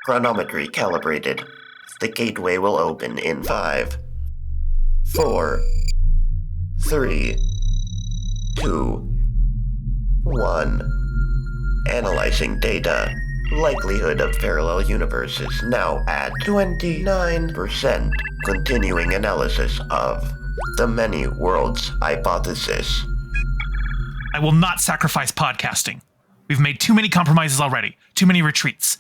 Chronometry calibrated. The gateway will open in 5, 4, 3, 2, 1. Analyzing data. Likelihood of parallel universes now at 29%. Continuing analysis of the many worlds hypothesis. I will not sacrifice podcasting. We've made too many compromises already. Too many retreats.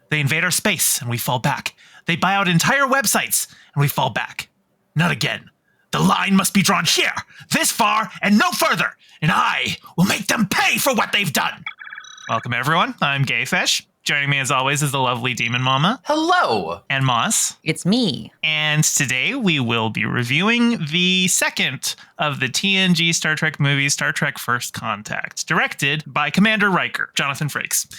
They invade our space and we fall back. They buy out entire websites and we fall back. Not again. The line must be drawn here, this far, and no further. And I will make them pay for what they've done. Welcome, everyone. I'm Gayfish. Joining me, as always, is the lovely DemonMama. Hello. And Moss. It's me. And today we will be reviewing the second of the TNG Star Trek movies, Star Trek First Contact, directed by Commander Riker, Jonathan Frakes.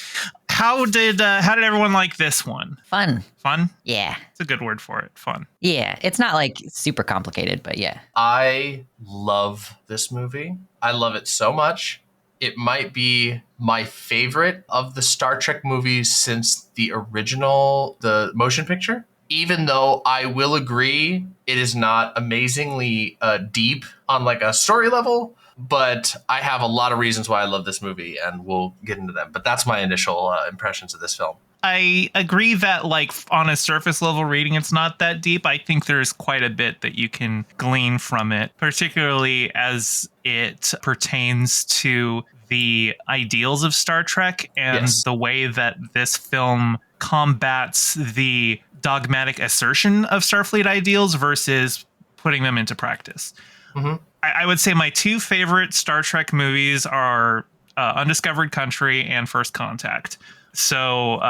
How did everyone like this one? Fun. Fun? Yeah. It's a good word for it. Fun. Yeah. It's not like super complicated, but yeah. I love this movie. I love it so much. It might be my favorite of the Star Trek movies since the original, the motion picture. Even though I will agree it is not amazingly deep on like a story level, but I have a lot of reasons why I love this movie, and we'll get into them. But that's my initial impressions of this film. I agree that, like, on a surface level reading, it's not that deep. I think there's quite a bit that you can glean from it, particularly as it pertains to the ideals of Star Trek and the way that this film combats the dogmatic assertion of Starfleet ideals versus putting them into practice. Mm-hmm. I would say my two favorite Star Trek movies are Undiscovered Country and First Contact. So,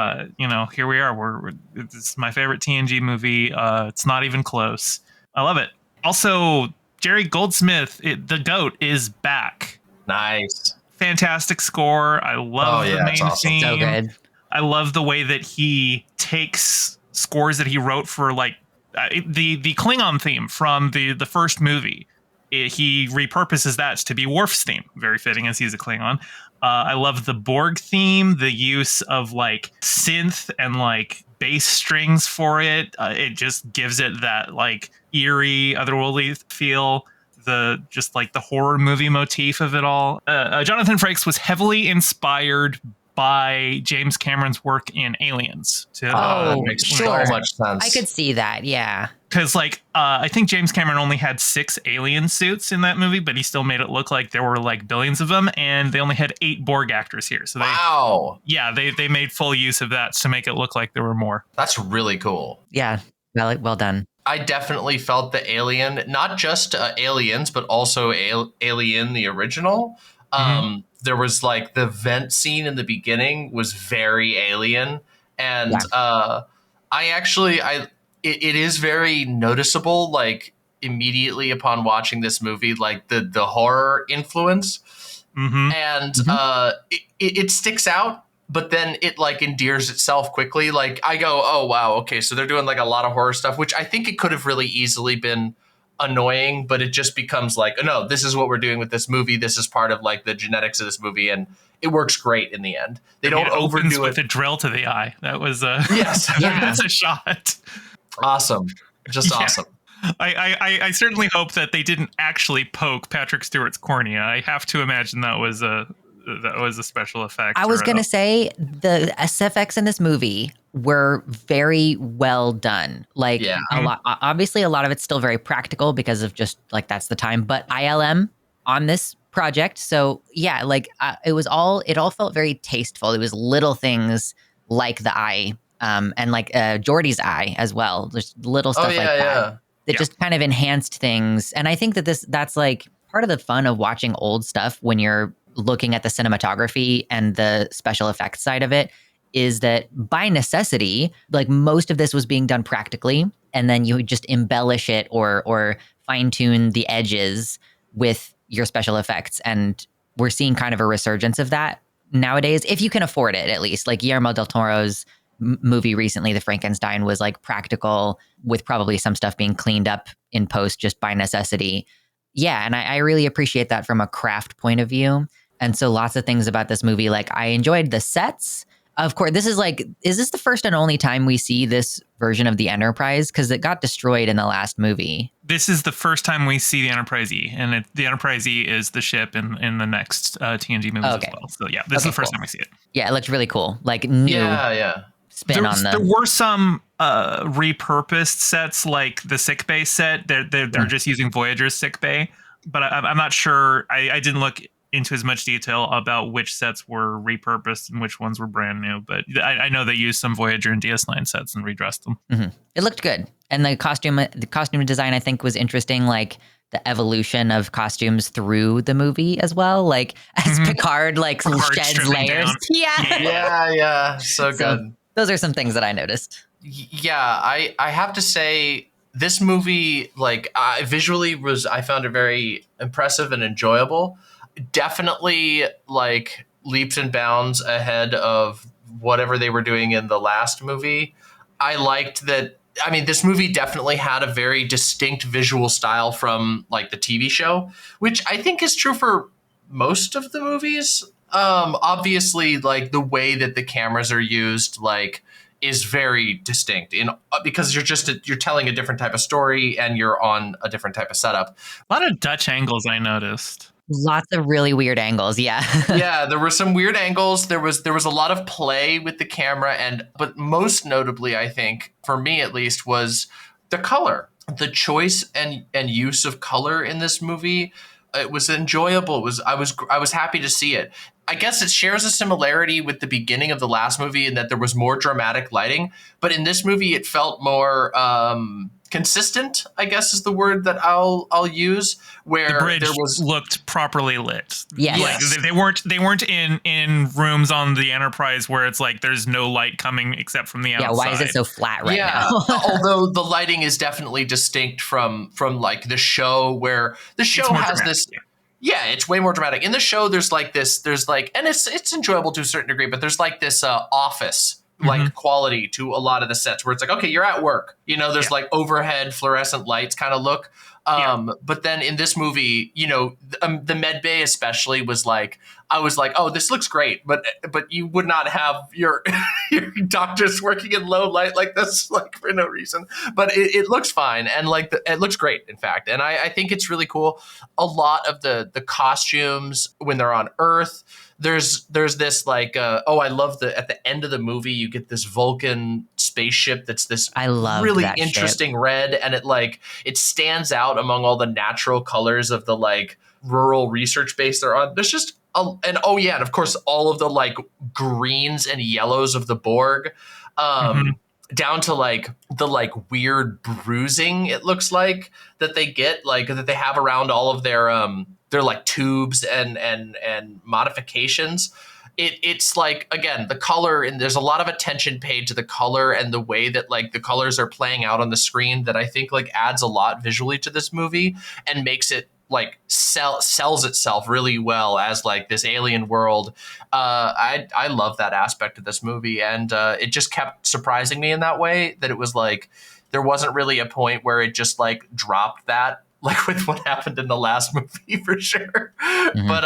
here we are. It's my favorite TNG movie. It's not even close. I love it. Also, Jerry Goldsmith, the GOAT, is back. Nice. Fantastic score. I love the main theme. So good. I love the way that he takes scores that he wrote for like the Klingon theme from the first movie. He repurposes that to be Worf's theme. Very fitting as he's a Klingon. I love the Borg theme, the use of like synth and like bass strings for it. It just gives it that like eerie, otherworldly feel. The horror movie motif of it all. Jonathan Frakes was heavily inspired by James Cameron's work in Aliens. Makes so much sense. I could see that, yeah. Because I think James Cameron only had 6 alien suits in that movie, but he still made it look like there were like billions of them, and they only had 8 Borg actors here. So they made full use of that to make it look like there were more. That's really cool. Yeah, well done. I definitely felt the Alien, not just Aliens, but also Alien, the original. There was like the vent scene in the beginning was very Alien. And it is very noticeable, like immediately upon watching this movie, like the horror influence. And it sticks out. But then it like endears itself quickly. Like I go, oh, wow. OK, so they're doing like a lot of horror stuff, which I think it could have really easily been annoying. But it just becomes like, oh, no, this is what we're doing with this movie. This is part of like the genetics of this movie. And it works great in the end. They don't overdo it. With a drill to the eye. That was that's a shot. Awesome. Just awesome. I certainly hope that they didn't actually poke Patrick Stewart's cornea. I have to imagine that was a special effect. I was going to say the SFX in this movie were very well done. Like obviously a lot of it's still very practical because of just like that's the time, but ILM on this project. So yeah, like it all felt very tasteful. It was little things like the eye and like Geordi's eye as well. Just little stuff that just kind of enhanced things. And I think that that's like part of the fun of watching old stuff when you're looking at the cinematography and the special effects side of it is that by necessity, like most of this was being done practically, and then you would just embellish it or fine tune the edges with your special effects. And we're seeing kind of a resurgence of that nowadays, if you can afford it, at least. Like Guillermo del Toro's movie recently, The Frankenstein, was like practical with probably some stuff being cleaned up in post just by necessity. Yeah, and I really appreciate that from a craft point of view. And so lots of things about this movie, like I enjoyed the sets. Of course, is this the first and only time we see this version of the Enterprise? Because it got destroyed in the last movie. This is the first time we see the Enterprise E, and the Enterprise E is the ship in the next TNG movies as well. So yeah, this is the first time we see it. Yeah, it looked really cool. Like new spin on the... There were some repurposed sets, like the sickbay set. They're just using Voyager's sickbay, but I'm not sure. I didn't look into as much detail about which sets were repurposed and which ones were brand new, but I know they used some Voyager and DS9 sets and redressed them. Mm-hmm. It looked good, and the costume design I think was interesting. Like the evolution of costumes through the movie as well. Like as Picard sheds layers. Down. Yeah, so good. Those are some things that I noticed. Yeah, I have to say this movie, visually I found it very impressive and enjoyable. Definitely leaps and bounds ahead of whatever they were doing in the last movie. I liked that. I mean, this movie definitely had a very distinct visual style from the TV show, which I think is true for most of the movies. Obviously, the way that the cameras are used, is very distinct because you're telling a different type of story and you're on a different type of setup. A lot of Dutch angles I noticed. Lots of really weird angles, yeah. Yeah, there were some weird angles. There was a lot of play with the camera, but most notably, I think, for me at least, was the color. The choice and use of color in this movie. It was enjoyable. I was happy to see it. I guess it shares a similarity with the beginning of the last movie in that there was more dramatic lighting, but in this movie it felt more consistent, I guess is the word that I'll use, where the bridge there was looked properly lit. Yes. They weren't in rooms on the Enterprise where it's there's no light coming except from the outside. Yeah, why is it so flat right now? Although the lighting is definitely distinct from the show, where the show has dramatic, this. Yeah, it's way more dramatic. In the show, there's and it's enjoyable to a certain degree, but there's this office quality to a lot of the sets where it's okay, you're at work. There's overhead fluorescent lights kind of look. But then in this movie, the med bay especially was I was oh, this looks great, but you would not have your doctors working in low light like this for no reason. But it looks fine, and it looks great, in fact. And I think it's really cool. A lot of the costumes when they're on Earth. There's this I love at the end of the movie you get this Vulcan spaceship that's this really interesting red, and it stands out among all the natural colors of the rural research base they're on. There's just and of course all of the greens and yellows of the Borg. Down to the weird bruising it looks like that they get that they have around all of their tubes and modifications. It's again, the color, and there's a lot of attention paid to the color and the way that the colors are playing out on the screen that I think adds a lot visually to this movie and makes it sells itself really well as this alien world. I love that aspect of this movie, and it just kept surprising me in that way, that it was there wasn't really a point where it just dropped that with what happened in the last movie for sure. But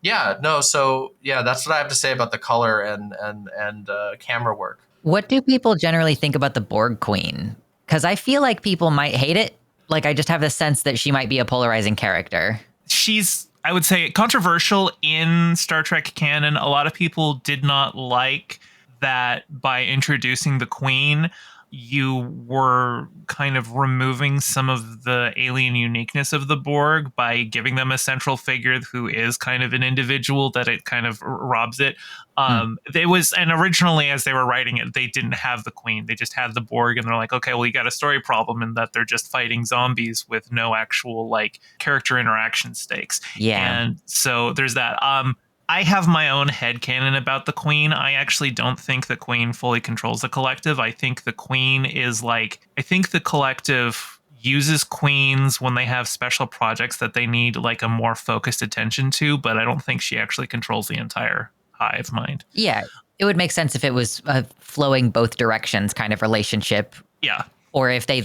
that's what I have to say about the color and camera work. What do people generally think about the Borg Queen? Because I feel like people might hate it. I just have the sense that she might be a polarizing character. She's, I would say, controversial in Star Trek canon. A lot of people did not like that by introducing the Queen, you were kind of removing some of the alien uniqueness of the Borg by giving them a central figure who is kind of an individual, that it kind of robs it. And originally, as they were writing it, they didn't have the Queen. They just had the Borg, and they're okay, well, you got a story problem in that they're just fighting zombies with no actual character interaction stakes. Yeah. And so there's that. I have my own headcanon about the Queen. I actually don't think the Queen fully controls the collective. I think the Queen is I think the collective uses queens when they have special projects that they need a more focused attention to, but I don't think she actually controls the entire hive mind. Yeah, it would make sense if it was a flowing both directions kind of relationship. Yeah. Or if they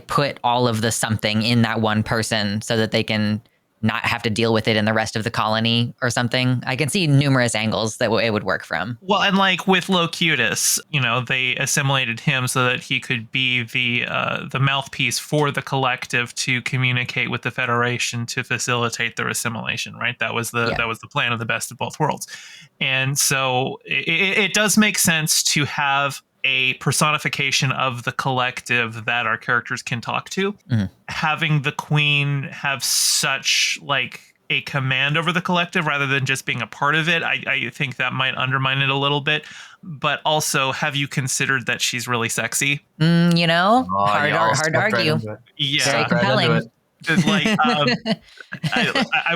put all of the something in that one person so that they can not have to deal with it in the rest of the colony or something. I can see numerous angles that it would work from. Well, and like with Locutus, they assimilated him so that he could be the mouthpiece for the collective to communicate with the Federation to facilitate their assimilation, right? That was the plan of the best of both worlds. And so it does make sense to have a personification of the collective that our characters can talk to. Mm-hmm. Having the Queen have such like a command over the collective rather than just being a part of it, I think that might undermine it a little bit. But also, have you considered that she's really sexy? Hard to argue. Yeah, very compelling. I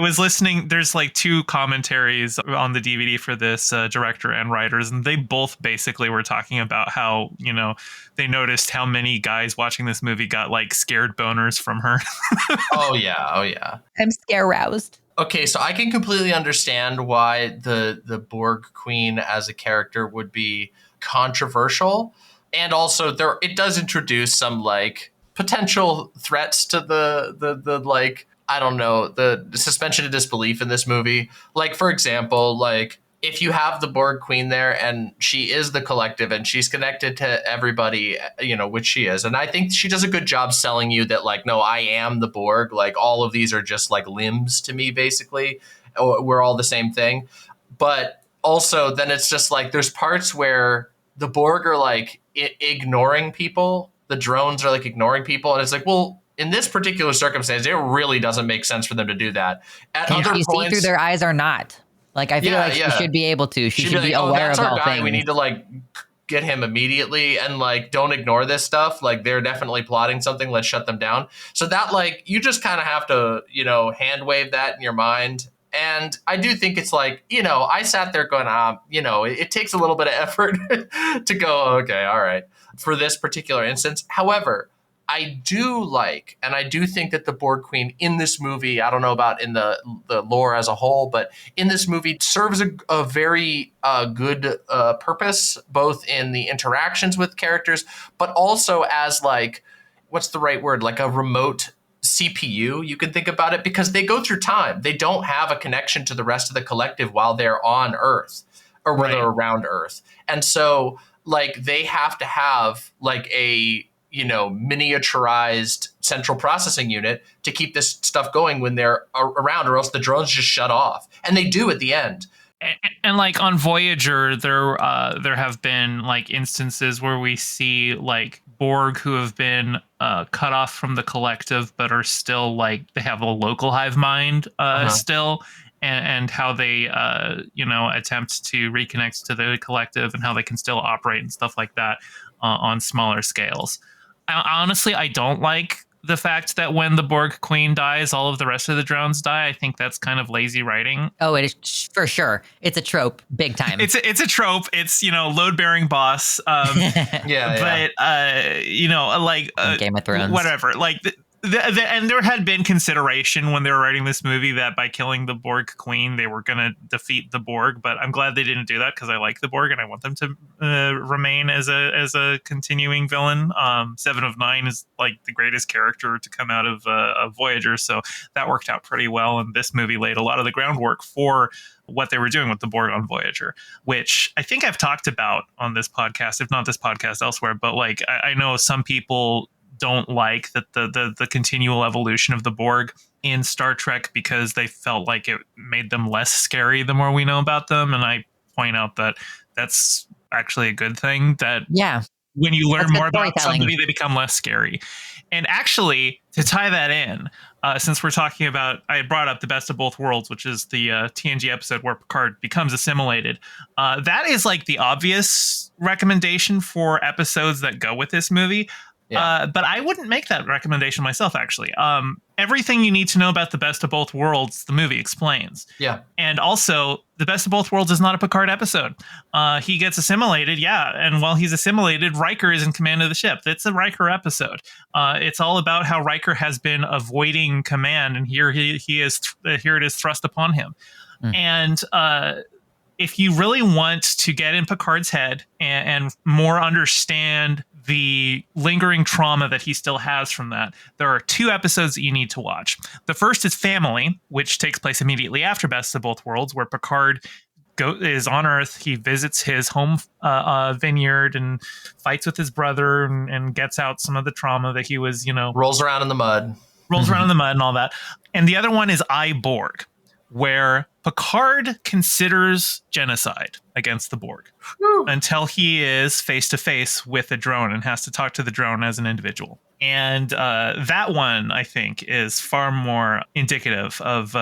was listening. There's like 2 commentaries on the DVD for this, director and writers, and they both basically were talking about how they noticed how many guys watching this movie got like scared boners from her. Oh yeah. I'm scare roused. Okay, so I can completely understand why the Borg Queen as a character would be controversial, and also it does introduce some like potential threats to the like, I don't know, the suspension of disbelief in this movie. Like, for example, like if you have the Borg Queen there and she is the collective and she's connected to everybody, which she is. And I think she does a good job selling you that like, no, I am the Borg. Like all of these are just like limbs to me, basically. We're all the same thing. But also then it's just like, there's parts where the Borg are like ignoring people. The drones are like ignoring people. And it's like, well, in this particular circumstance, it really doesn't make sense for them to do that. At other points, see through their eyes or not. Like, I feel like she should be able to. She should be aware of all things. We need to like get him immediately and like, don't ignore this stuff. Like they're definitely plotting something. Let's shut them down. So that like, you just kind of have to, hand wave that in your mind. And I do think it's like, I sat there going, it takes a little bit of effort to go, okay, all right, for this particular instance. However, I do like, and I do think that the Borg Queen in this movie, I don't know about in the lore as a whole, but in this movie serves a very good purpose, both in the interactions with characters, but also as like, what's the right word? Like a remote CPU, you can think about it, because they go through time. They don't have a connection to the rest of the collective while they're on Earth or when they're around Earth. And so like they have to have like a miniaturized central processing unit to keep this stuff going when they're around, or else the drones just shut off. And they do at the end. And like on Voyager, there have been like instances where we see like Borg who have been cut off from the collective, but are still like they have a local hive mind still, and how they attempt to reconnect to the collective and how they can still operate and stuff like that on smaller scales. Honestly, I don't like the fact that when the Borg Queen dies, all of the rest of the drones die. I think that's kind of lazy writing. Oh, it is for sure. It's a trope, big time. It's a trope. It's load bearing boss. Yeah. But like Game of Thrones, whatever. Like and there had been consideration when they were writing this movie that by killing the Borg Queen, they were going to defeat the Borg. But I'm glad they didn't do that, because I like the Borg and I want them to remain as a continuing villain. 7 of 9 is like the greatest character to come out of Voyager, so that worked out pretty well. And this movie laid a lot of the groundwork for what they were doing with the Borg on Voyager, which I think I've talked about on this podcast, if not this podcast, elsewhere. But like I know some people don't like that the continual evolution of the Borg in Star Trek, because they felt like it made them less scary the more we know about them. And I point out that that's actually a good thing, that when you learn more about somebody, they become less scary. And actually, to tie that in, since we're talking about, I brought up the best of both worlds, which is the TNG episode where Picard becomes assimilated. That is like the obvious recommendation for episodes that go with this movie. Yeah. But I wouldn't make that recommendation myself, actually. Everything you need to know about the best of both worlds, the movie explains. Yeah. And also, the best of both worlds is not a Picard episode. He gets assimilated, and while he's assimilated, Riker is in command of the ship. It's a Riker episode. It's all about how Riker has been avoiding command, and here here it is thrust upon him. And if you really want to get in Picard's head and more understand the lingering trauma that he still has from that, there are 2 episodes that you need to watch. The first is Family, which takes place immediately after Best of Both Worlds, where Picard is on Earth. He visits his home vineyard and fights with his brother and gets out some of the trauma that he was, rolls around in the mud and all that. And the other one is I, Borg, where Picard considers genocide against the Borg until he is face to face with a drone and has to talk to the drone as an individual. And that one, I think, is far more indicative of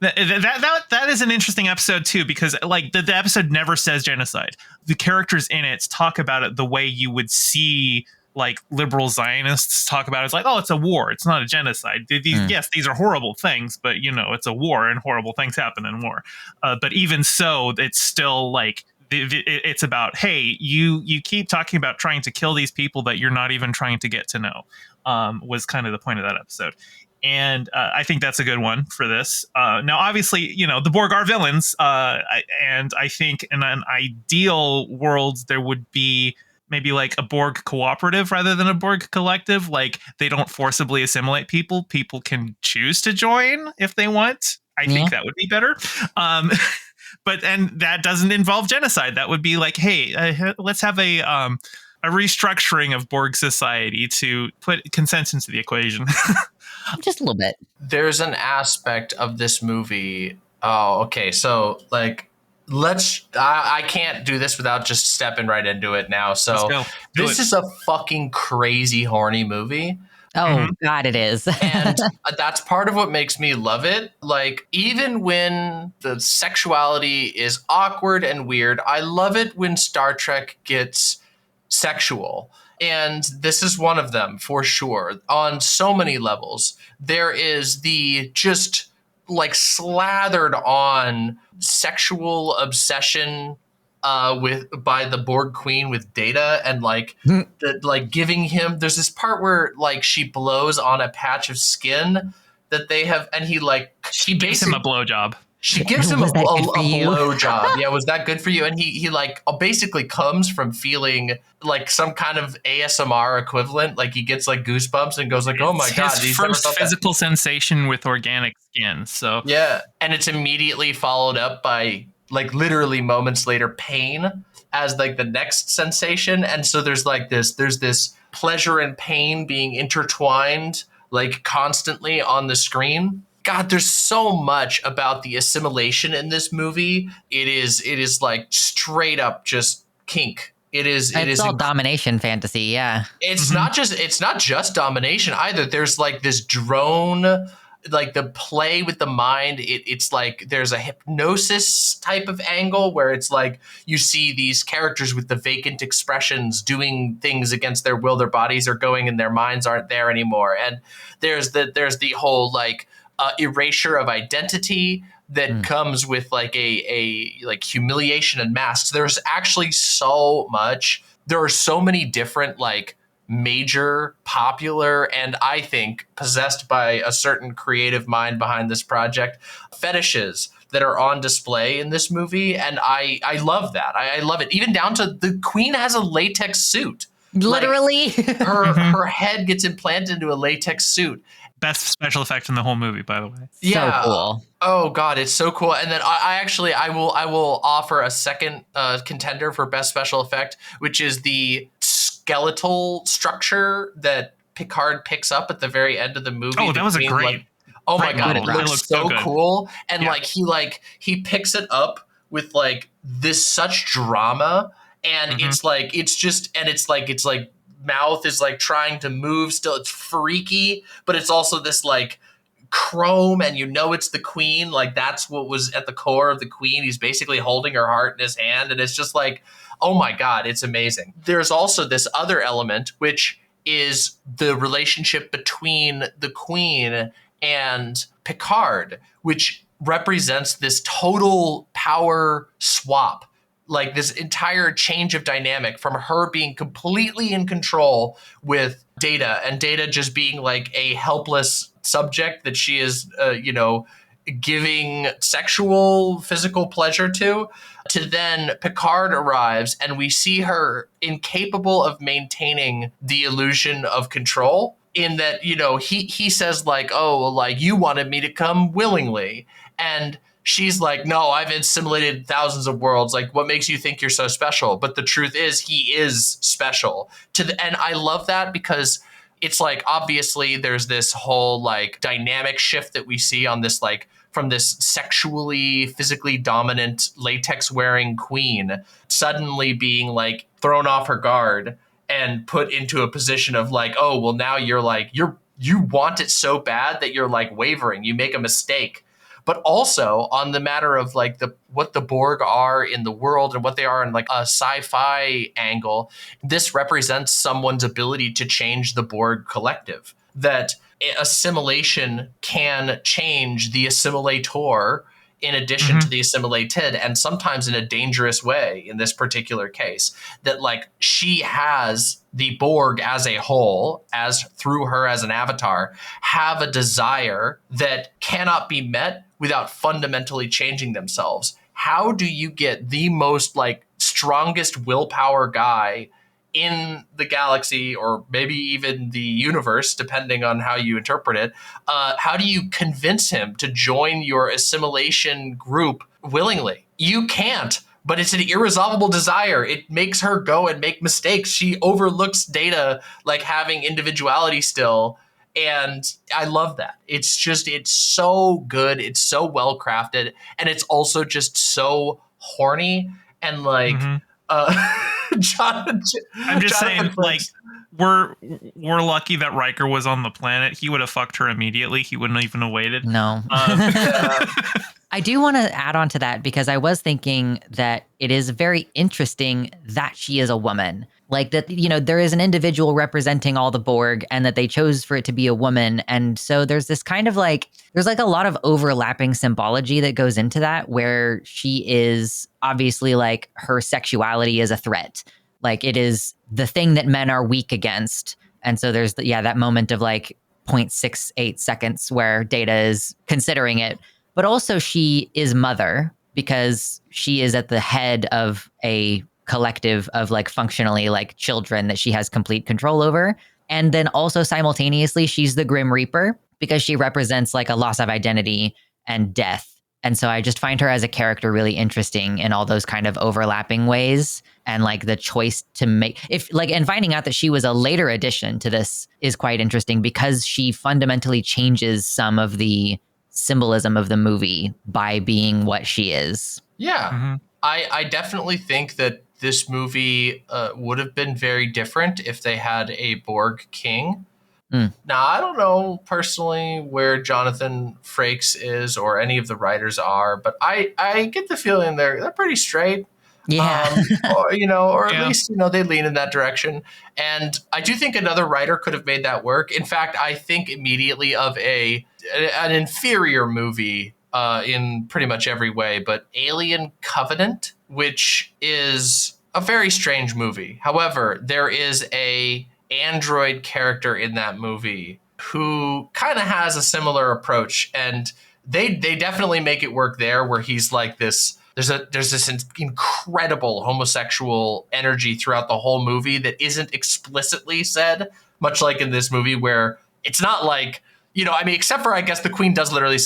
that is an interesting episode too, because like the episode never says genocide. The characters in it talk about it the way you would see like liberal Zionists talk about it. It's like, oh, it's a war. It's not a genocide. Yes, these are horrible things, but it's a war and horrible things happen in war. But even so, it's still like, it's about, hey, you keep talking about trying to kill these people that you're not even trying to get to know, was kind of the point of that episode. And I think that's a good one for this. Now, obviously, the Borg are villains. And I think in an ideal world, there would be maybe like a Borg cooperative rather than a Borg collective. Like they don't forcibly assimilate people. People can choose to join if they want. I think that would be better. And that doesn't involve genocide. That would be like, hey, let's have a restructuring of Borg society to put consent into the equation. Just a little bit. There's an aspect of this movie. Oh, okay. So like, I can't do this without just stepping right into it now. So this is a fucking crazy horny movie. Oh, God, it is. And that's part of what makes me love it. Like, even when the sexuality is awkward and weird, I love it when Star Trek gets sexual. And this is one of them for sure. On so many levels, there is the just like slathered on sexual obsession by the Borg Queen with Data, and like giving him. There's this part where like she blows on a patch of skin that they have, and she gives him a blowjob. She gives him a blowjob. Yeah, was that good for you? And he like basically comes from feeling like some kind of ASMR equivalent. Like he gets like goosebumps and goes like, "Oh my God!" His first physical sensation with organic skin. So yeah, and it's immediately followed up by like literally moments later pain as like the next sensation. And so there's this pleasure and pain being intertwined like constantly on the screen. God, there's so much about the assimilation in this movie. It is like straight up just kink. It's all domination fantasy, yeah. It's not just domination either. There's like this drone, like the play with the mind. It's like there's a hypnosis type of angle where it's like you see these characters with the vacant expressions doing things against their will. Their bodies are going and their minds aren't there anymore. And there's the whole like erasure of identity that comes with like a like humiliation and masks. There's actually so much. There are so many different like major, popular, and I think possessed by a certain creative mind behind this project, fetishes that are on display in this movie. And I love that. I love it. Even down to the Queen has a latex suit. Literally. Like, her head gets implanted into a latex suit. Best special effect in the whole movie, by the way. Yeah. So cool. Oh God, it's so cool. And then I will offer a second contender for best special effect, which is the skeletal structure that Picard picks up at the very end of the movie. Oh, that was a great. Like, oh my God, it looks so cool. And yeah. like he picks it up with like this such drama, and it's like mouth is like trying to move still. It's freaky, but it's also this like chrome, and it's the Queen. Like that's what was at the core of the Queen. He's basically holding her heart in his hand, and it's just like, oh my God, it's amazing. There's also this other element, which is the relationship between the Queen and Picard, which represents this total power swap. Like this entire change of dynamic from her being completely in control with Data, and Data just being like a helpless subject that she is, giving sexual, physical pleasure to to then Picard arrives and we see her incapable of maintaining the illusion of control, in that, he says like, oh, like, you wanted me to come willingly. And she's like, no, I've assimilated thousands of worlds. Like, what makes you think you're so special? But the truth is, he is special. And I love that, because it's like, obviously there's this whole like dynamic shift that we see on this, like, from this sexually, physically dominant latex wearing queen suddenly being like thrown off her guard and put into a position of like, oh, well, now you're like, you want it so bad that you're like wavering, you make a mistake. But also on the matter of like what the Borg are in the world and what they are in like a sci-fi angle, this represents someone's ability to change the Borg collective. That assimilation can change the assimilator in addition to the assimilated, and sometimes in a dangerous way in this particular case. That like, she has the Borg as a whole, as through her as an avatar, have a desire that cannot be met without fundamentally changing themselves. How do you get the most like strongest willpower guy in the galaxy, or maybe even the universe, depending on how you interpret it? How do you convince him to join your assimilation group willingly? You can't, but it's an irresolvable desire. It makes her go and make mistakes. She overlooks Data like having individuality still. And I love that. It's so good. It's so well crafted. And it's also just so horny. And like, I'm just saying, like, we're lucky that Riker was on the planet. He would have fucked her immediately. He wouldn't even have waited. No. I do want to add on to that, because I was thinking that it is very interesting that she is a woman. Like that, there is an individual representing all the Borg, and that they chose for it to be a woman. And so there's this kind of like, there's like a lot of overlapping symbology that goes into that, where she is obviously like, her sexuality is a threat. Like, it is the thing that men are weak against. And so there's that moment of like 0.68 seconds where Data is considering it. But also she is mother, because she is at the head of a collective of like functionally like children that she has complete control over. And then also simultaneously, she's the Grim Reaper, because she represents like a loss of identity and death. And so I just find her as a character really interesting in all those kind of overlapping ways. And like the choice to make, and finding out that she was a later addition to this is quite interesting, because she fundamentally changes some of the symbolism of the movie by being what she is. Yeah. I definitely think that this movie would have been very different if they had a Borg king. Now, I don't know personally where Jonathan Frakes is or any of the writers are, but I get the feeling they're pretty straight. Yeah. Or at least, they lean in that direction. And I do think another writer could have made that work. In fact, I think immediately of an inferior movie in pretty much every way, but Alien Covenant, which is a very strange movie. However, there is a android character in that movie who kind of has a similar approach, and they definitely make it work there, where he's like this. There's this incredible homosexual energy throughout the whole movie that isn't explicitly said, much like in this movie, where it's not like, except for, I guess, the Queen does literally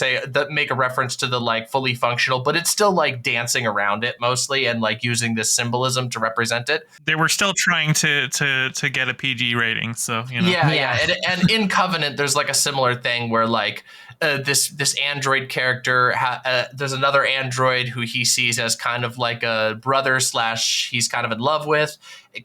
make a reference to the like fully functional, but it's still like dancing around it mostly and like using this symbolism to represent it. They were still trying to get a PG rating, so Yeah. And in Covenant, there's like a similar thing where like this android character, there's another android who he sees as kind of like a brother / he's kind of in love with.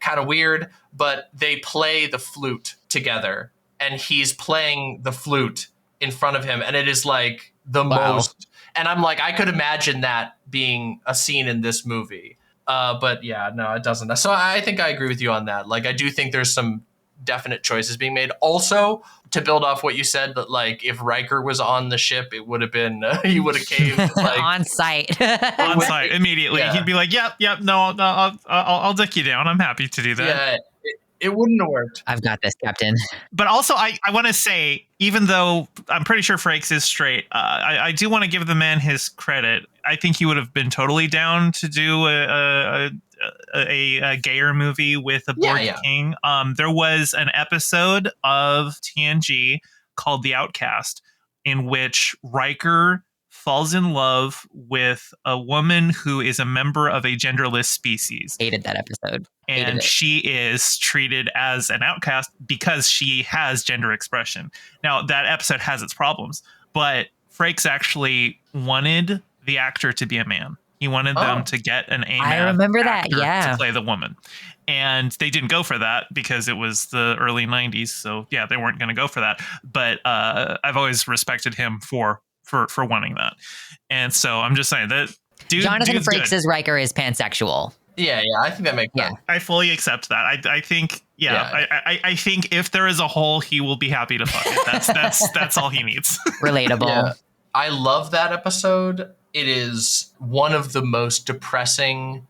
Kind of weird, but they play the flute together. And he's playing the flute in front of him. And it is like the most. And I'm like, I could imagine that being a scene in this movie. But yeah, no, it doesn't. So I think I agree with you on that. Like, I do think there's some definite choices being made. Also, to build off what you said, that like if Riker was on the ship, it would have been, he would have caved. Like, on site. On site immediately. Yeah. He'd be like, yep, no, I'll dick you down. I'm happy to do that. Yeah. It wouldn't have worked. I've got this, Captain. But also, I want to say, even though I'm pretty sure Frakes is straight, I do want to give the man his credit. I think he would have been totally down to do a gayer movie with a Borg King. There was an episode of TNG called The Outcast in which Riker falls in love with a woman who is a member of a genderless species. Hated that episode. And she is treated as an outcast because she has gender expression. Now, that episode has its problems, but Frakes actually wanted the actor to be a man. He wanted them to get an AMAT I remember that, to play the woman. And they didn't go for that because it was the early 90s. So, yeah, they weren't going to go for that. But I've always respected him for wanting that. And so I'm just saying that Jonathan Frakes' Riker is pansexual. Yeah, I think that makes sense. I fully accept that. I think, I think if there is a hole, he will be happy to fuck it. That's all he needs. Relatable. Yeah. I love that episode. It is one of the most depressing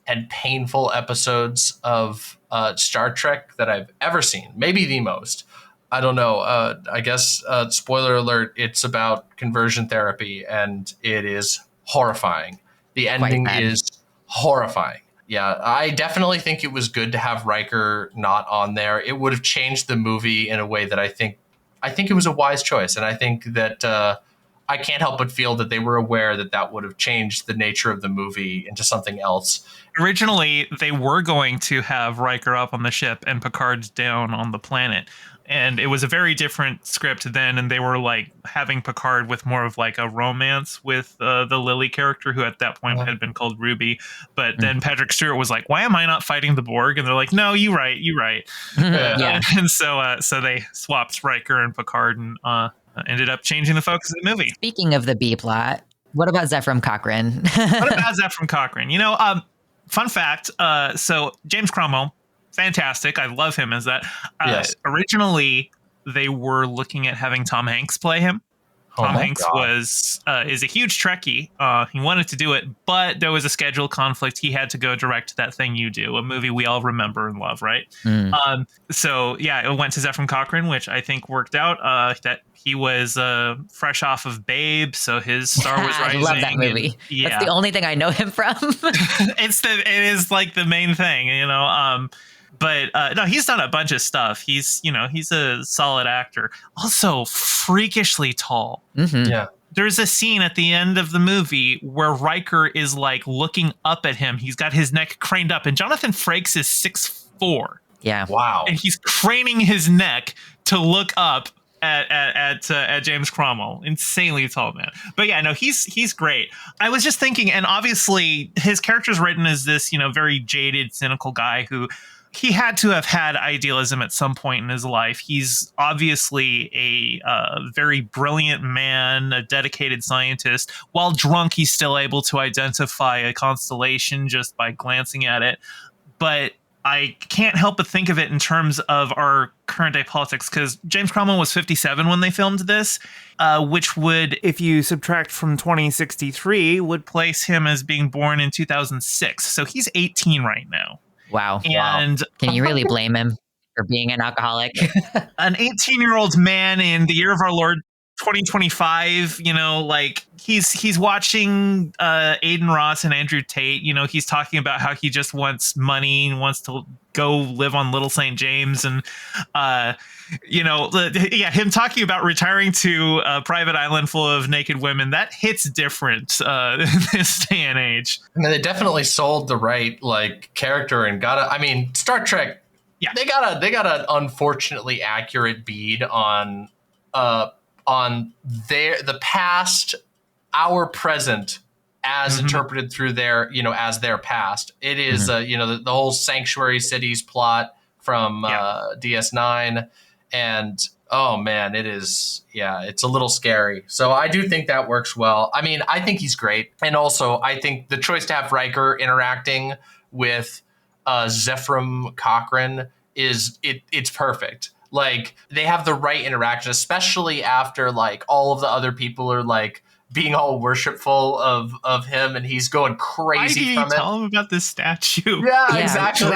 and painful episodes of Star Trek that I've ever seen. Maybe the most. I don't know. I guess, spoiler alert, it's about conversion therapy, and it is horrifying. The ending is horrifying. Yeah, I definitely think it was good to have Riker not on there. It would have changed the movie in a way that I think it was a wise choice. And I think that I can't help but feel that they were aware that that would have changed the nature of the movie into something else. Originally, they were going to have Riker up on the ship and Picard down on the planet. And it was a very different script then, and they were like having Picard with more of like a romance with the Lily character, who at that point had been called Ruby. But then Patrick Stewart was like, "Why am I not fighting the Borg?" And they're like, "No, you right." And so they swapped Riker and Picard, and ended up changing the focus of the movie. Speaking of the B plot, what about Zephram Cochrane? What about Zephram Cochrane? You know, fun fact. So James Cromwell. Fantastic. I love him as that. Yes. Originally, they were looking at having Tom Hanks play him. Tom Hanks is a huge Trekkie. He wanted to do it, but there was a schedule conflict. He had to go direct That Thing You Do, a movie we all remember and love, right? So, yeah, it went to Zephram Cochrane, which I think worked out. That he was fresh off of Babe, so his Star Wars Rising. I love that movie. And, that's the only thing I know him from. It is like the main thing, you know. But no, he's done a bunch of stuff. He's a solid actor. Also, freakishly tall. Mm-hmm. Yeah. There's a scene at the end of the movie where Riker is like looking up at him. He's got his neck craned up, and Jonathan Frakes is 6'4". Yeah. Wow. And he's craning his neck to look up at James Cromwell. Insanely tall man. But yeah, no, he's great. I was just thinking, and obviously his character's written as this, very jaded, cynical guy who. He had to have had idealism at some point in his life. He's obviously a very brilliant man, a dedicated scientist. While drunk, he's still able to identify a constellation just by glancing at it. But I can't help but think of it in terms of our current day politics, because James Cromwell was 57 when they filmed this, which would, if you subtract from 2063, would place him as being born in 2006. So he's 18 right now. Wow. And can you really blame him for being an alcoholic? An 18-year-old man in the year of our Lord 2025, like he's watching Aiden Ross and Andrew Tate. He's talking about how he just wants money and wants to go live on Little St. James, and him talking about retiring to a private island full of naked women, that hits different in this day and age. I mean, they definitely sold the right character and Star Trek. Yeah, they got an unfortunately accurate bead on the past, our present, as interpreted through their, as their past. It is, the whole Sanctuary Cities plot from DS9. And, oh, man, it is, it's a little scary. So I do think that works well. I mean, I think he's great. And also, I think the choice to have Riker interacting with Zephram Cochrane it's perfect. They have the right interaction, especially after all of the other people are being all worshipful of him, and he's going crazy. Why do you tell him about this statue? Yeah, exactly.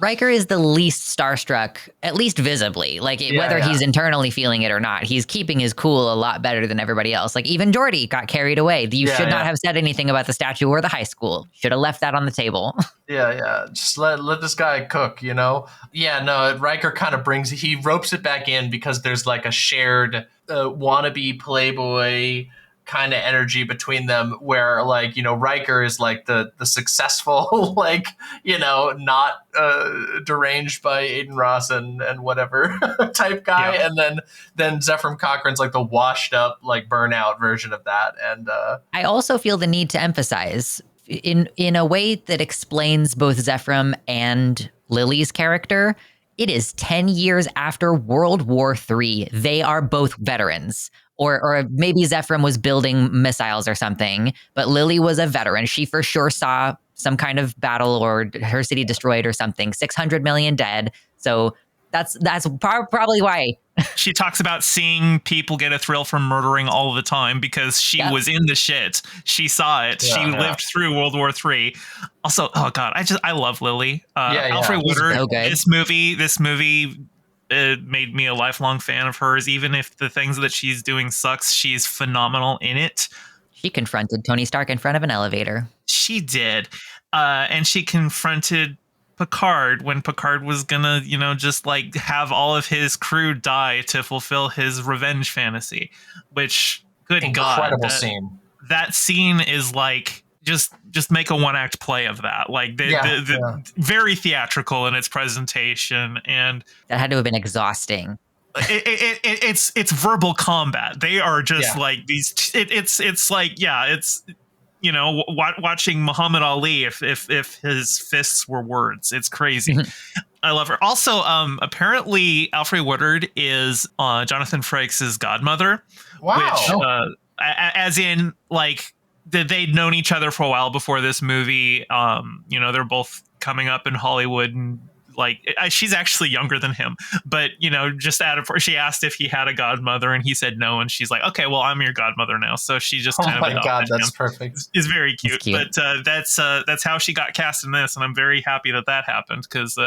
Riker is the least starstruck, at least visibly. Like whether he's internally feeling it or not, he's keeping his cool a lot better than everybody else. Like even Geordi got carried away. You should not have said anything about the statue or the high school. Should have left that on the table. Yeah. Just let this guy cook, you know? Yeah, no, Riker kind of he ropes it back in because there's like a shared wannabe playboy kind of energy between them where like, you know, Riker is like the successful, like, you know, not deranged by Aiden Ross and whatever type guy. Yeah. And then Zephram Cochrane's like the washed up, like burnout version of that. And I also feel the need to emphasize in a way that explains both Zephram and Lily's character. It is 10 years after World War III. They are both veterans. Or maybe Zephram was building missiles or something, but Lily was a veteran. She for sure saw some kind of battle or her city destroyed or something. 600 million dead. So that's probably why. She talks about seeing people get a thrill from murdering all the time because she was in the shit. She saw it. She lived through World War III. Also, oh God, I love Lily. Alfred Woodard. So this movie. It made me a lifelong fan of hers. Even if the things that she's doing sucks, she's phenomenal in it. She confronted Tony Stark in front of an elevator. She did. And she confronted Picard when Picard was gonna, you know, just like have all of his crew die to fulfill his revenge fantasy, which, good God. Incredible scene. That scene is like, just make a one-act play of that. Like very theatrical in its presentation, and that had to have been exhausting. It's verbal combat. They are just like these. It's like it's, you know, watching Muhammad Ali if his fists were words. It's crazy. I love her. Also, apparently Alfre Woodard is Jonathan Frakes' godmother. Wow. Which, as in like. They'd known each other for a while before this movie. You know, they're both coming up in Hollywood, and like she's actually younger than him. But you know, she asked if he had a godmother, and he said no. And she's like, "Okay, well, I'm your godmother now." So she just kind of adopted God, that's him. perfect. It's very cute. But that's how she got cast in this, and I'm very happy that happened because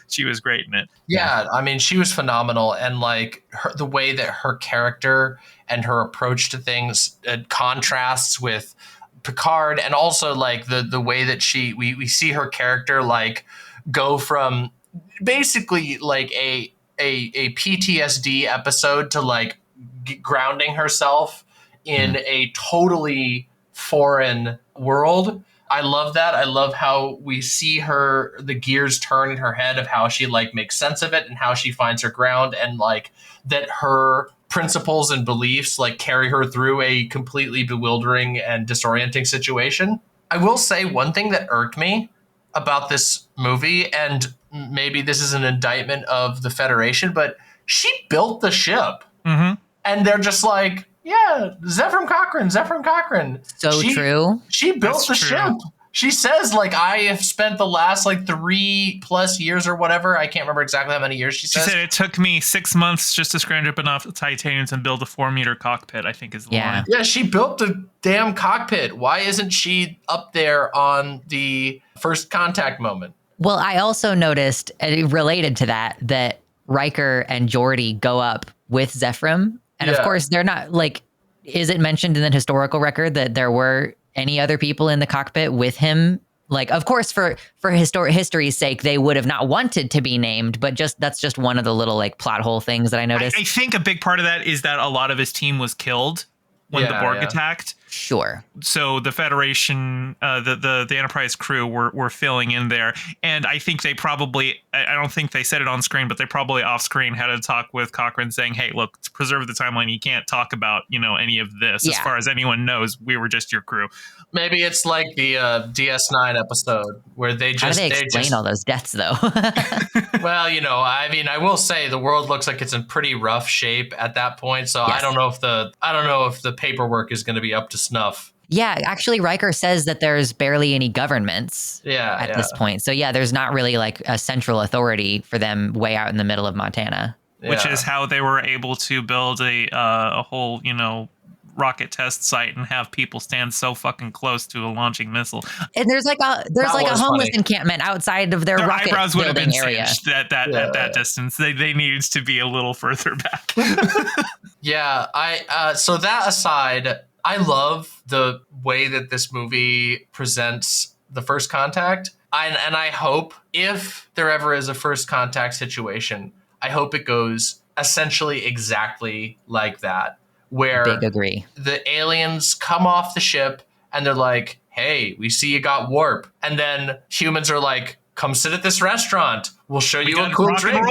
she was great in it. Yeah, I mean, she was phenomenal, and like the way that her character and her approach to things contrasts with Picard, and also like the way that we see her character like go from basically like a PTSD episode to like grounding herself in a totally foreign world. I love that. I love how we see the gears turn in her head of how she like makes sense of it and how she finds her ground, and like that her principles and beliefs like carry her through a completely bewildering and disorienting situation. I will say one thing that irked me about this movie, and maybe this is an indictment of the Federation, but she built the ship. Mm-hmm. And they're just like, yeah, Zephram Cochrane. So true. She built the ship. She says, like, I have spent the last, like, 3+ years or whatever. I can't remember exactly how many years she says. She said it took me 6 months just to scrounge up enough titaniums and build a 4-meter cockpit, I think is the line. Yeah, she built the damn cockpit. Why isn't she up there on the first contact moment? Well, I also noticed, related to that Riker and Geordi go up with Zephram. And of course, they're not, like, is it mentioned in the historical record that there were any other people in the cockpit with him? Like, of course, for history's sake, they would have not wanted to be named, but that's just one of the little like plot hole things that I noticed. I think a big part of that is that a lot of his team was killed when the Borg attacked. Sure. So the Federation, the Enterprise crew were filling in there, and I think they probably, I don't think they said it on screen, but they probably off screen had a talk with Cochrane saying, "Hey, look, to preserve the timeline, you can't talk about any of this. As far as anyone knows, we were just your crew." Maybe it's like the DS9 episode where they just... How do they explain all those deaths, though? Well, I mean, I will say the world looks like it's in pretty rough shape at that point. So yes. I don't know if the paperwork is going to be up to snuff. Yeah, actually, Riker says that there's barely any governments at this point. So yeah, there's not really like a central authority for them way out in the middle of Montana. Which is how they were able to build a whole, rocket test site and have people stand so fucking close to a launching missile. And there's like a homeless encampment outside of their rocket eyebrows would have been area. singed at that distance. They needed to be a little further back. Yeah, so that aside, I love the way that this movie presents the first contact. And I hope if there ever is a first contact situation, I hope it goes essentially exactly like that, where Big agree. The aliens come off the ship and they're like, hey, we see you got warp. And then humans are like, come sit at this restaurant. We'll show you a cool drink.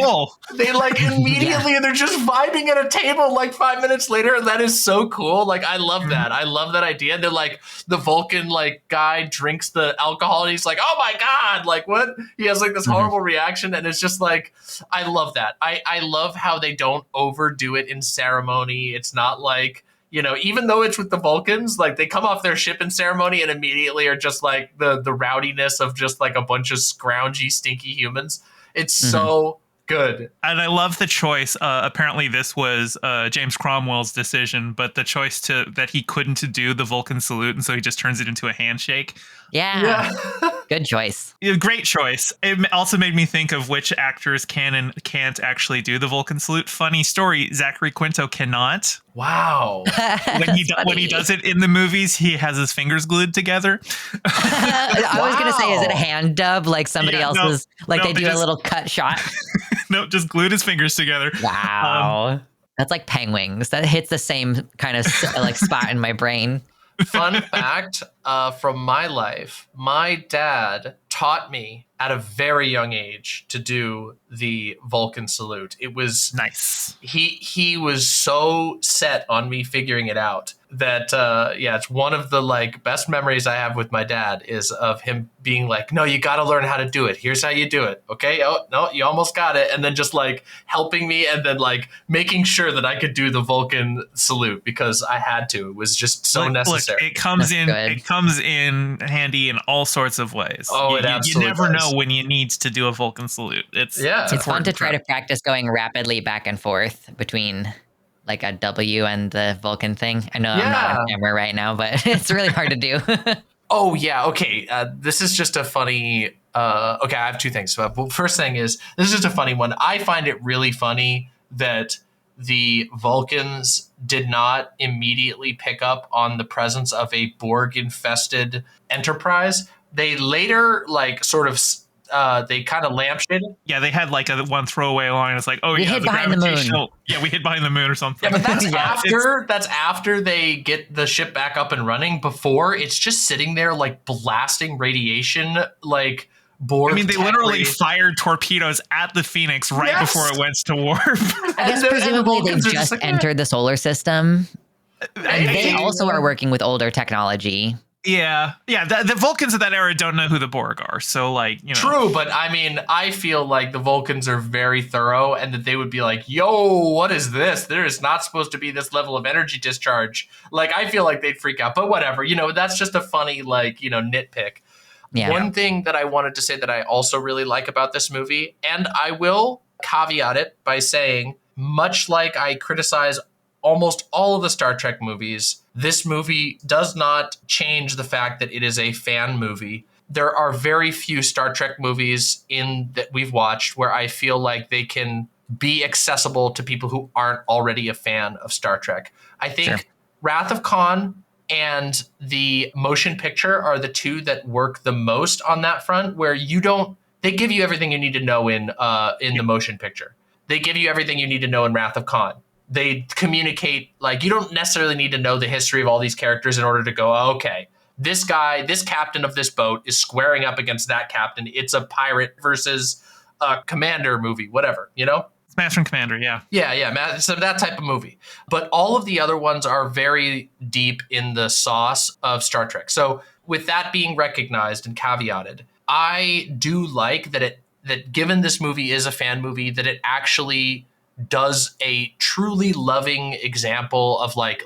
They like immediately, and they're just vibing at a table like 5 minutes later. And that is so cool. Like, I love that. I love that idea. And they're like, the Vulcan like guy drinks the alcohol and he's like, oh my God, like what? He has like this horrible reaction. And it's just like, I love that. I love how they don't overdo it in ceremony. It's not like, you know, even though it's with the Vulcans, like they come off their ship in ceremony and immediately are just like the rowdiness of just like a bunch of scroungy, stinky humans. It's so good. And I love the choice. Apparently this was James Cromwell's decision, but the choice that he couldn't do the Vulcan salute, and so he just turns it into a handshake. Yeah. Good choice. Great choice. It also made me think of which actors can and can't actually do the Vulcan salute. Funny story, Zachary Quinto cannot. Wow. When he does it in the movies, he has his fingers glued together. I was going to say, is it a hand dub like somebody else's? They do a little cut shot? No, just glued his fingers together. Wow. That's like penguins. That hits the same kind of like spot in my brain. Fun fact from my life, my dad taught me at a very young age to do the Vulcan salute. It was nice. He was so set on me figuring it out that it's one of the like best memories I have with my dad is of him being like, no, you got to learn how to do it. Here's how you do it. Okay. Oh, no, you almost got it. And then just like helping me and then like making sure that I could do the Vulcan salute because I had to. It was just so necessary. It comes in handy in all sorts of ways. Oh, you never know when you need to do a Vulcan salute. It's fun to try to practice going rapidly back and forth between like a W and the Vulcan thing. I know I'm not on camera right now, but it's really hard to do. Oh, yeah. Okay. This is just a funny... okay, I have two things. First thing is, this is just a funny one. I find it really funny that the Vulcans did not immediately pick up on the presence of a Borg-infested Enterprise. They later, like, sort of... they kind of lampshaded. Yeah, they had like a one throwaway line. It's like, we hid behind the moon. Yeah, we hid behind the moon or something. Yeah, but that's after they get the ship back up and running. Before, it's just sitting there like blasting radiation, like Borg. I mean, they literally fired torpedoes at the Phoenix right before it went to warp. I guess presumably they've just entered the solar system. And they also are working with older technology. Yeah. The Vulcans of that era don't know who the Borg are. So, like, you know. True, but I mean, I feel like the Vulcans are very thorough and that they would be like, yo, what is this? There is not supposed to be this level of energy discharge. Like, I feel like they'd freak out, but whatever. You know, that's just a funny, like, you know, nitpick. Yeah. One thing that I wanted to say that I also really like about this movie, and I will caveat it by saying, much like I criticize almost all of the Star Trek movies, this movie does not change the fact that it is a fan movie. There are very few Star Trek movies that we've watched where I feel like they can be accessible to people who aren't already a fan of Star Trek. I think Wrath of Khan and the motion picture are the two that work the most on that front, where they give you everything you need to know in the motion picture. They give you everything you need to know in Wrath of Khan. They communicate, like, you don't necessarily need to know the history of all these characters in order to go, oh, okay, this guy, this captain of this boat is squaring up against that captain. It's a pirate versus a commander movie, whatever, you know? Smash and Commander, yeah. Yeah, so that type of movie. But all of the other ones are very deep in the sauce of Star Trek. So with that being recognized and caveated, I do like that given this movie is a fan movie, that it actually does a truly loving example of like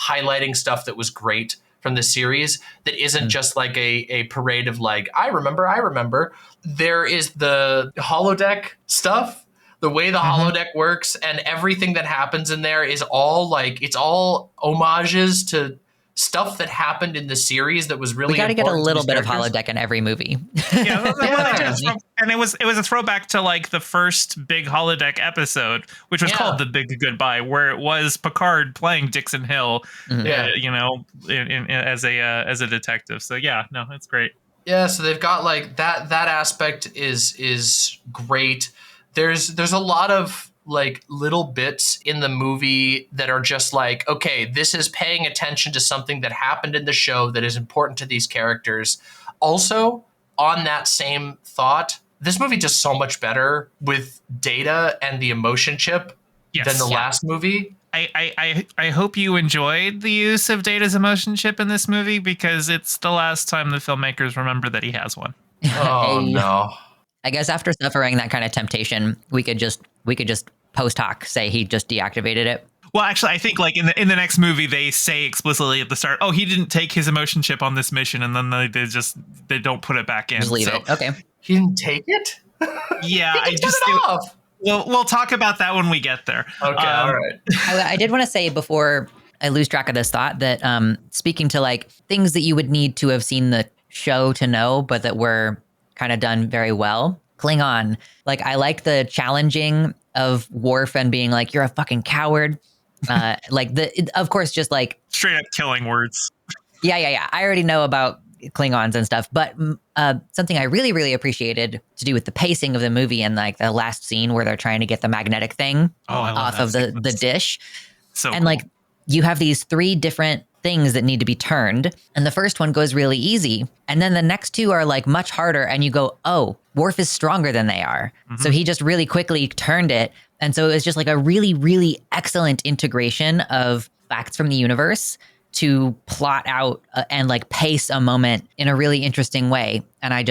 highlighting stuff that was great from the series that isn't just like a parade of like, I remember. There is the holodeck stuff. the way the holodeck works, and everything that happens in there is all like, it's all homages to stuff that happened in the series that was really. We got to get a little bit characters. of holodeck in every movie. And it was a throwback to like the first big holodeck episode, which was called The Big Goodbye, where it was Picard playing Dixon Hill, you know, as a detective. So yeah, no, it's great. Yeah, so they've got like that aspect is great. There's a lot of like little bits in the movie that are just like, okay, this is paying attention to something that happened in the show that is important to these characters. Also, on that same thought, this movie does so much better with Data and the emotion chip than the last movie. I hope you enjoyed the use of Data's emotion chip in this movie, because it's the last time the filmmakers remember that he has one. Oh no. I guess after suffering that kind of temptation, we could just post hoc say he just deactivated it. Well, actually, I think like in the next movie, they say explicitly at the start, "Oh, he didn't take his emotion chip on this mission," and then they don't put it back in. Just leave it. Okay. He didn't take it? Yeah, I just turn it off. We'll talk about that when we get there. Okay, all right. I did want to say before I lose track of this thought that speaking to like things that you would need to have seen the show to know, but that were kind of done very well. Klingon, like I like the challenging of Worf and being like, "You're a fucking coward." Of course, just like straight up killing words. Yeah. I already know about Klingons and stuff, but something I really, really appreciated to do with the pacing of the movie and like the last scene where they're trying to get the magnetic thing off of the dish. So and like you have these 3 different things that need to be turned. And the first one goes really easy. And then the next 2 are like much harder. And you go, oh, Worf is stronger than they are. So he just really quickly turned it. And so it was just like a really, really excellent integration of facts from the universe to plot out and like pace a moment in a really interesting way. And I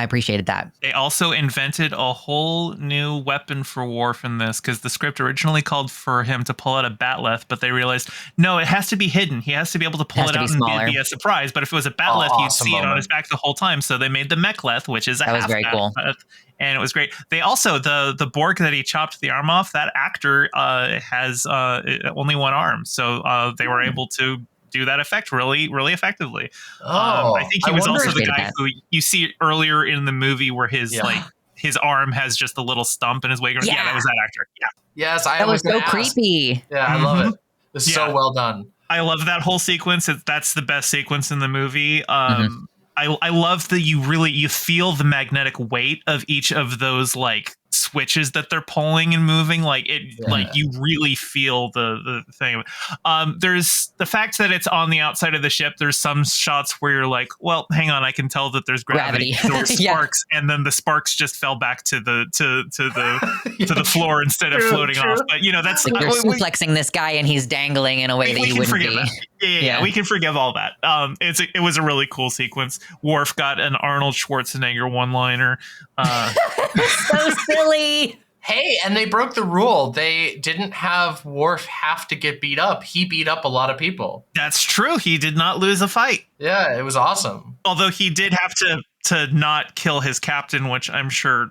appreciated that. They also invented a whole new weapon for Worf in this, because the script originally called for him to pull out a batleth, but they realized, no, it has to be hidden. He has to be able to pull it out and be a surprise. But if it was a batleth, you'd see it on his back the whole time. So they made the mechleth, which is a half very cool. And it was great. They also, the Borg that he chopped the arm off, that actor has only one arm. So they were able to do that effect really, really effectively. I think he was also the guy who you see earlier in the movie where his arm has just a little stump in his wig. Yeah, that was that actor. Yeah. Yes, that was so creepy. Yeah, I love it. It's so well done. I love that whole sequence. That's the best sequence in the movie. I love that you feel the magnetic weight of each of those like switches that they're pulling and moving. Like you really feel the thing. There's the fact that it's on the outside of the ship. There's some shots where you're like, well, hang on, I can tell that there's gravity. There were sparks, and then the sparks just fell back to the floor instead of floating off. But that's like you're suplexing this guy and he's dangling in a way that you wouldn't be. Yeah, we can forgive all that. It was a really cool sequence. Worf got an Arnold Schwarzenegger one-liner. So silly. Hey, and they broke the rule. They didn't have Worf have to get beat up. He beat up a lot of people. That's true. He did not lose a fight. Yeah, it was awesome. Although he did have to not kill his captain, which I'm sure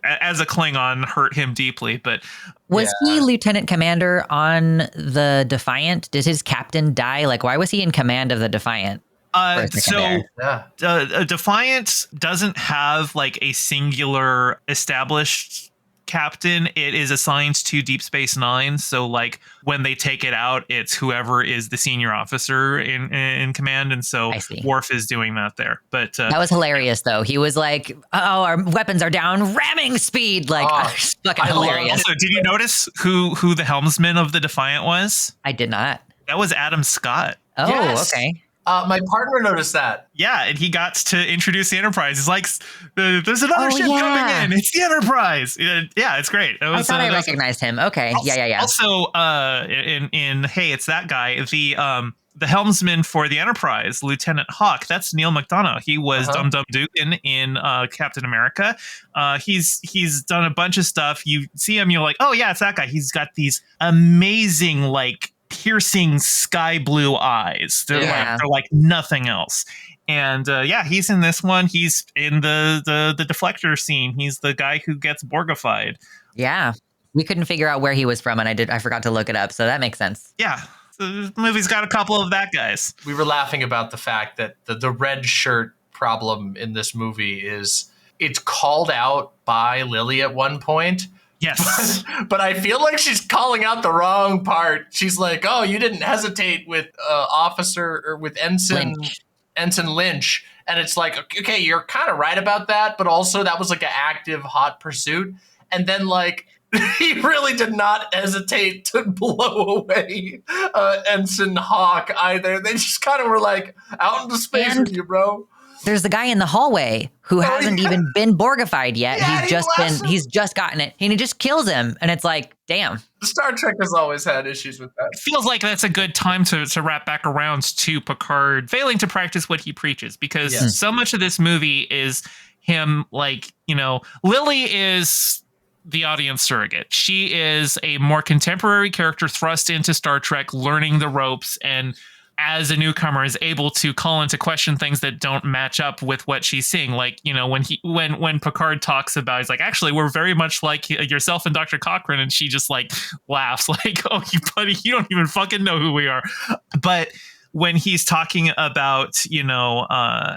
as a Klingon hurt him deeply. But was he lieutenant commander on the Defiant? Did his captain die? Like, why was he in command of the Defiant? Defiant doesn't have like a singular established captain. It is assigned to Deep Space Nine. So like when they take it out, it's whoever is the senior officer in command. And so Worf is doing that there. But that was hilarious though. He was like, "Oh, our weapons are down, ramming speed!" Like fucking hilarious. Also, did you notice who the helmsman of the Defiant was? I did not. That was Adam Scott. Oh, yes. Okay. My partner noticed that. Yeah, and he got to introduce the Enterprise. He's like, there's another ship coming in. It's the Enterprise. Yeah, it's great. I thought I recognized him. Okay. Also, yeah. Also, in Hey, It's That Guy, the helmsman for the Enterprise, Lieutenant Hawk, that's Neil McDonough. He was Dum Dum Dugan in Captain America. He's done a bunch of stuff. You see him, you're like, oh yeah, it's that guy. He's got these amazing, like, piercing sky blue eyes. They're like nothing else. And he's in this one. He's in the deflector scene. He's the guy who gets Borgified. Yeah. We couldn't figure out where he was from, and I forgot to look it up, so that makes sense. Yeah. The movie's got a couple of that guys. We were laughing about the fact that the red shirt problem in this movie is it's called out by Lily at one point. Yes. But I feel like she's calling out the wrong part. She's like, oh, you didn't hesitate with Ensign Lynch. And it's like, okay, you're kind of right about that. But also that was like an active hot pursuit. And then like, he really did not hesitate to blow away Ensign Hawk either. They just kind of were like, out into space with you, bro. There's the guy in the hallway who hasn't even been Borgified yet. Yeah, he's just gotten it. And he just kills him. And it's like, damn. Star Trek has always had issues with that. It feels like that's a good time to wrap back around to Picard failing to practice what he preaches, because so much of this movie is him, like, Lily is the audience surrogate. She is a more contemporary character thrust into Star Trek, learning the ropes, and as a newcomer is able to call into question things that don't match up with what she's seeing. Like, when Picard talks about, he's like, actually, we're very much like yourself and Dr. Cochrane. And she just like laughs like, oh, you buddy, you don't even fucking know who we are. But when he's talking about,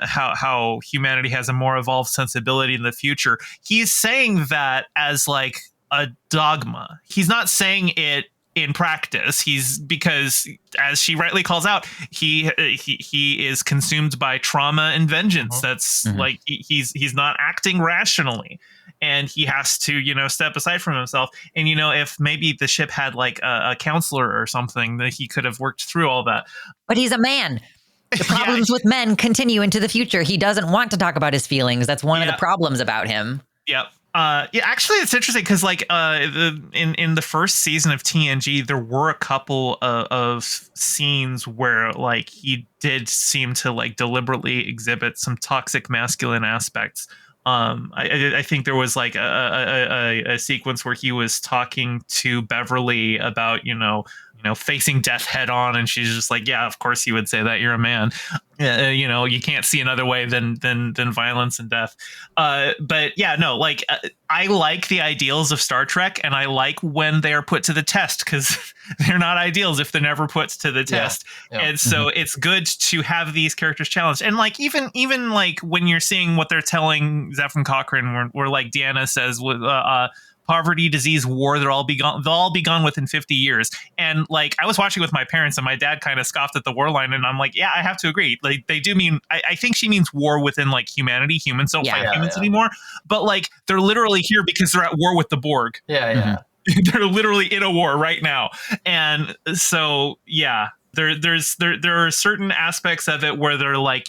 how humanity has a more evolved sensibility in the future, he's saying that as like a dogma. He's not saying it in practice. Because as she rightly calls out, he is consumed by trauma and vengeance. That's like he's not acting rationally, and he has to step aside from himself. And if maybe the ship had like a counselor or something, that he could have worked through all that. But he's a man. The problems with men continue into the future. He doesn't want to talk about his feelings. That's one of the problems about him. Yep. Actually, it's interesting because like in the first season of TNG, there were a couple of scenes where like he did seem to like deliberately exhibit some toxic masculine aspects. I think there was like a sequence where he was talking to Beverly about facing death head on, and she's just like, yeah, of course you would say that, you're a man. You can't see another way than violence and death. But yeah, no, like I like the ideals of Star Trek, and I like when they are put to the test, because they're not ideals if they're never put to the test. Yeah. And so it's good to have these characters challenged. And like even like when you're seeing what they're telling Zephyr Cochrane, where like Deanna says with poverty, disease, war, they'll all be gone within 50 years. And like I was watching with my parents, and my dad kind of scoffed at the war line, and I'm like, yeah, I have to agree. Like they do mean, I think she means war within like humanity. Humans don't fight humans anymore. But like they're literally here because they're at war with the Borg. Yeah. They're literally in a war right now. And so there are certain aspects of it where they're like,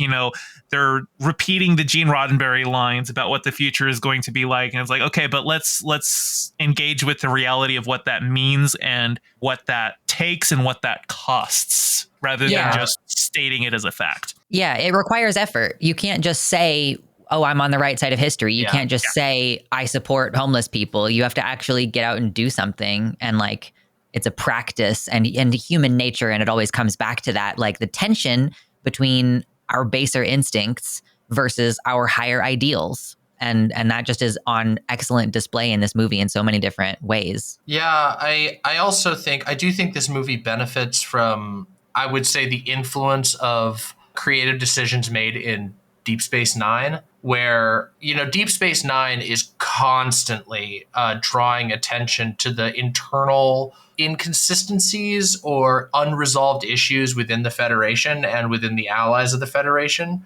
they're repeating the Gene Roddenberry lines about what the future is going to be like. And it's like, okay, but let's engage with the reality of what that means and what that takes and what that costs, rather than just stating it as a fact. Yeah, it requires effort. You can't just say, oh, I'm on the right side of history. You can't just say, I support homeless people. You have to actually get out and do something. And like, it's a practice and human nature. And it always comes back to that, like the tension between our baser instincts versus our higher ideals. And that just is on excellent display in this movie in so many different ways. Yeah, I also think, I do think this movie benefits from, I would say, the influence of creative decisions made in Deep Space Nine, where, Deep Space Nine is constantly drawing attention to the internal inconsistencies or unresolved issues within the Federation and within the allies of the Federation.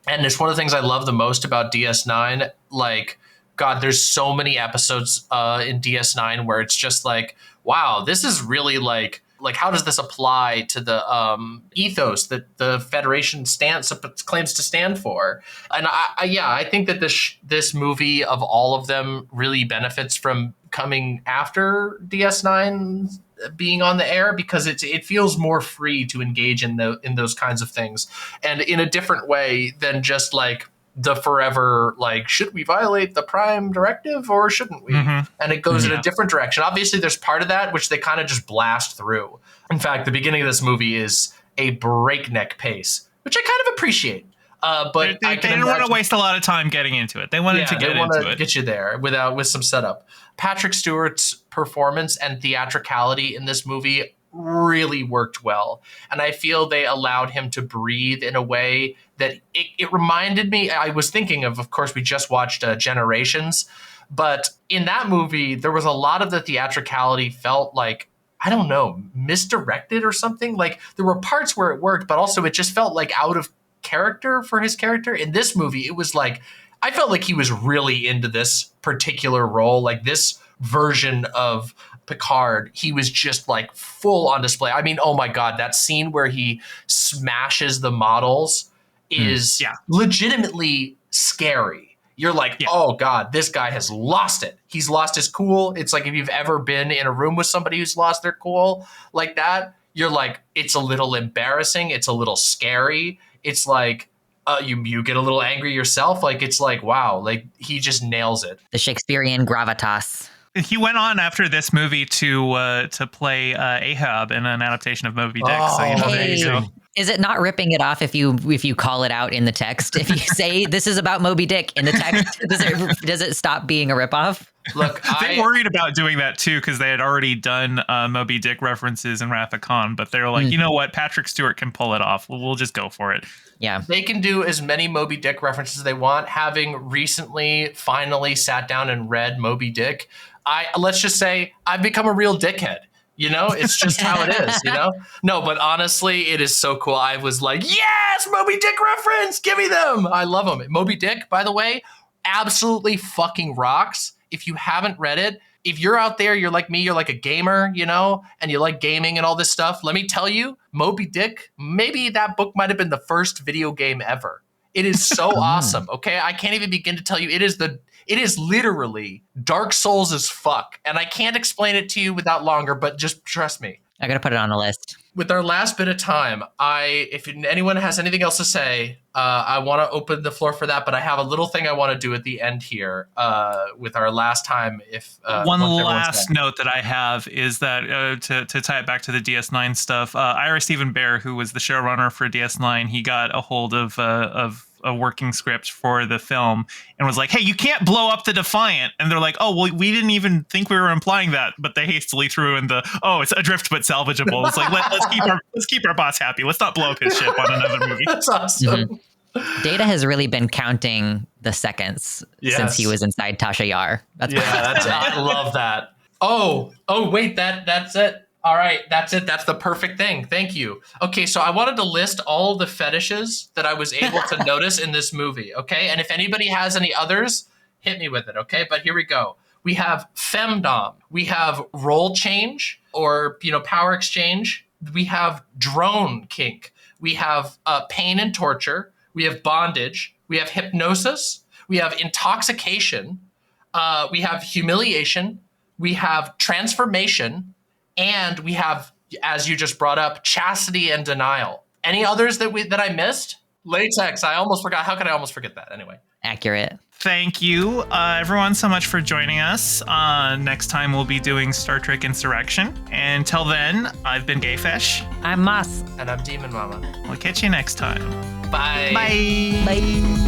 And it's one of the things I love the most about DS9. Like, God, there's so many episodes in DS9 where it's just like, wow, this is really like how does this apply to the ethos that the Federation claims to stand for? And I think that this movie, of all of them, really benefits from coming after DS9 being on the air, because it feels more free to engage in those kinds of things, and in a different way than just like the forever, like, should we violate the Prime Directive or shouldn't we? And it goes in a different direction. Obviously, there's part of that which they kind of just blast through. In fact, the beginning of this movie is a breakneck pace, which I kind of appreciate. But they didn't want to waste a lot of time getting into it. They wanted to get into it. Get you there with some setup. Patrick Stewart's performance and theatricality in this movie really worked well. And I feel they allowed him to breathe in a way that it reminded me. I was thinking of course, we just watched Generations. But in that movie, there was a lot of the theatricality felt like, I don't know, misdirected or something. Like there were parts where it worked, but also it just felt like out of character for his character. In this movie, it was like, I felt like he was really into this particular role, like this version of Picard. He was just like full on display. I mean, oh my God, that scene where he smashes the models is legitimately scary. You're like, oh God, this guy has lost it. He's lost his cool. It's like if you've ever been in a room with somebody who's lost their cool like that, you're like, it's a little embarrassing. It's a little scary. It's like, you get a little angry yourself. Like, it's like, wow, like he just nails it. The Shakespearean gravitas. He went on after this movie to play Ahab in an adaptation of Moby Dick. Oh, so there you go. Is it not ripping it off if you call it out in the text? If you say this is about Moby Dick in the text, does it stop being a ripoff? Look, they worried about doing that too because they had already done Moby Dick references in Wrath of Khan, but they're like, you know what, Patrick Stewart can pull it off. We'll just go for it. Yeah, they can do as many Moby Dick references as they want. Having recently finally sat down and read Moby Dick, let's just say I've become a real dickhead. You know, it's just how it is, you know? No, but honestly, it is so cool. I was like, yes, Moby Dick reference. Give me them. I love them. Moby Dick, by the way, absolutely fucking rocks. If you haven't read it, if you're out there, you're like me, you're like a gamer, you know, and you like gaming and all this stuff. Let me tell you, Moby Dick, maybe that book might have been the first video game ever. It is so awesome. Okay. I can't even begin to tell you. It is literally Dark Souls as fuck. And I can't explain it to you without longer, but just trust me. I got to put it on the list. With our last bit of time, if anyone has anything else to say, I want to open the floor for that. But I have a little thing I want to do at the end here with our last time. One last note that I have is that to tie it back to the DS9 stuff, Ira Stephen Bear, who was the showrunner for DS9, he got a hold of a working script for the film and was like, hey, you can't blow up the Defiant. And they're like, oh, well, we didn't even think we were implying that, but they hastily threw in it's adrift but salvageable. It's like, let's keep our boss happy. Let's not blow up his ship on another movie. That's awesome. Data has really been counting the seconds since he was inside Tasha Yar. I love that. Oh, wait, that's it. All right, that's it. That's the perfect thing. Thank you. Okay, so I wanted to list all the fetishes that I was able to notice in this movie, okay? And if anybody has any others, hit me with it, okay? But here we go. We have femdom. We have role change or, power exchange. We have drone kink. We have pain and torture. We have bondage. We have hypnosis. We have intoxication. We have humiliation. We have transformation. And we have, as you just brought up, chastity and denial. Any others that I missed? Latex, I almost forgot. How could I almost forget that? Anyway. Accurate. Thank you, everyone, so much for joining us. Next time we'll be doing Star Trek Insurrection. Until then, I've been Gayfish. I'm Moss. And I'm DemonMama. We'll catch you next time. Bye. Bye. Bye.